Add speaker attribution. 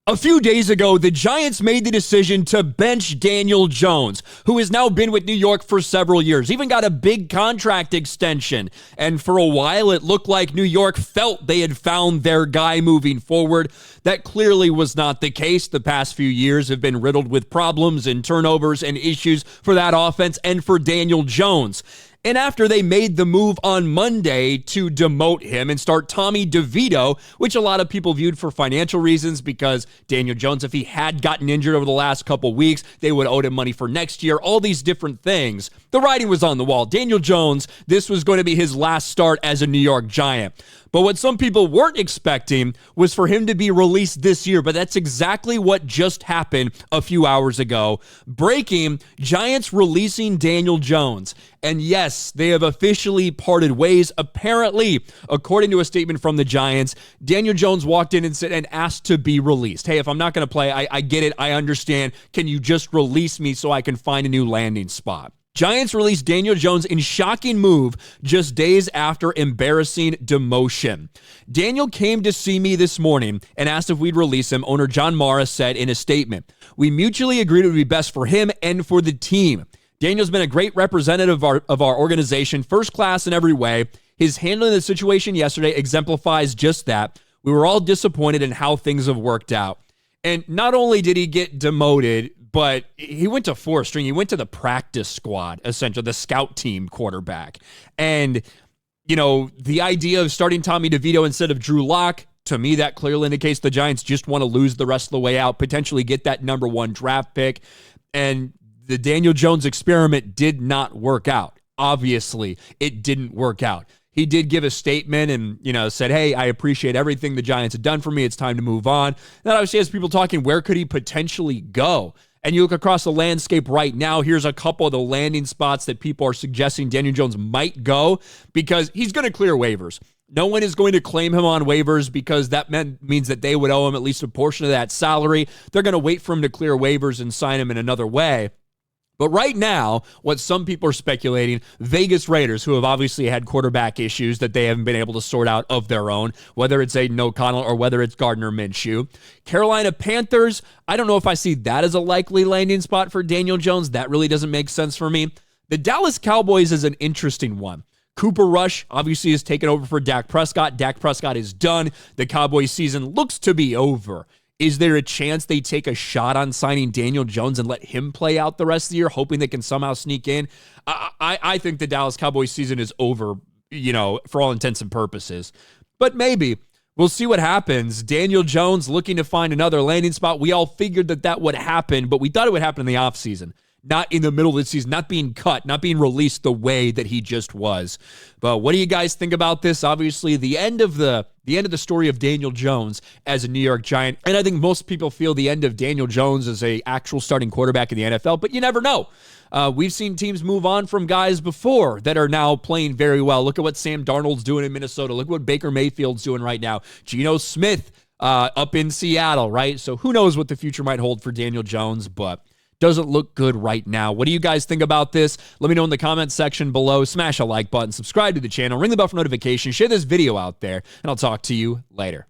Speaker 1: A few days ago, the Giants made the decision to bench Daniel Jones, who has now been with New York for several years, even got a big contract extension. And for a while, it looked like New York felt they had found their guy moving forward. That clearly was not the case. The past few years have been riddled with problems and turnovers and issues for that offense and for Daniel Jones. And after they made the move on Monday to demote him and start Tommy DeVito, which a lot of people viewed for financial reasons because Daniel Jones, if he had gotten injured over the last couple weeks, they would owe him money for next year, all these different things. The writing was on the wall. Daniel Jones, this was going to be his last start as a New York Giant. But what some people weren't expecting was for him to be released this year. But that's exactly what just happened a few hours ago. Breaking, Giants releasing Daniel Jones. And yes, they have officially parted ways. Apparently, according to a statement from the Giants, Daniel Jones walked in and said and asked to be released. Hey, if I'm not going to play, I get it. I understand. Can you just release me so I can find a new landing spot? Giants released Daniel Jones in shocking move just days after embarrassing demotion. Daniel came to see me this morning and asked if we'd release him, owner John Mara said in a statement. We mutually agreed it would be best for him and for the team. Daniel's been a great representative of our organization, first class in every way. His handling of the situation yesterday exemplifies just that. We were all disappointed in how things have worked out. And not only did he get demoted, but he went to fourth string. He went to the practice squad, essentially, the scout team quarterback. And, you know, the idea of starting Tommy DeVito instead of Drew Lock, to me, that clearly indicates the Giants just want to lose the rest of the way out, potentially get that number one draft pick. And the Daniel Jones experiment did not work out. Obviously, it didn't work out. He did give a statement and, said, hey, I appreciate everything the Giants have done for me. It's time to move on. That obviously has people talking, where could he potentially go? And you look across the landscape right now, here's a couple of the landing spots that people are suggesting Daniel Jones might go because he's going to clear waivers. No one is going to claim him on waivers because that means that they would owe him at least a portion of that salary. They're going to wait for him to clear waivers and sign him in another way. But right now, what some people are speculating, Vegas Raiders, who have obviously had quarterback issues that they haven't been able to sort out of their own, whether it's Aiden O'Connell or whether it's Gardner Minshew. Carolina Panthers, I don't know if I see that as a likely landing spot for Daniel Jones. That really doesn't make sense for me. The Dallas Cowboys is an interesting one. Cooper Rush obviously has taken over for Dak Prescott. Dak Prescott is done. The Cowboys season looks to be over. Is there a chance they take a shot on signing Daniel Jones and let him play out the rest of the year, hoping they can somehow sneak in? I think the Dallas Cowboys season is over, for all intents and purposes. But maybe. We'll see what happens. Daniel Jones looking to find another landing spot. We all figured that would happen, but we thought it would happen in the offseason. Not in the middle of the season, not being cut, not being released the way that he just was. But what do you guys think about this? Obviously, the end of the story of Daniel Jones as a New York Giant. And I think most people feel the end of Daniel Jones as a actual starting quarterback in the NFL, but you never know. We've seen teams move on from guys before that are now playing very well. Look at what Sam Darnold's doing in Minnesota. Look at what Baker Mayfield's doing right now. Geno Smith up in Seattle, right? So who knows what the future might hold for Daniel Jones, but doesn't look good right now. What do you guys think about this? Let me know in the comments section below. Smash a like button, subscribe to the channel, ring the bell for notifications, share this video out there, and I'll talk to you later.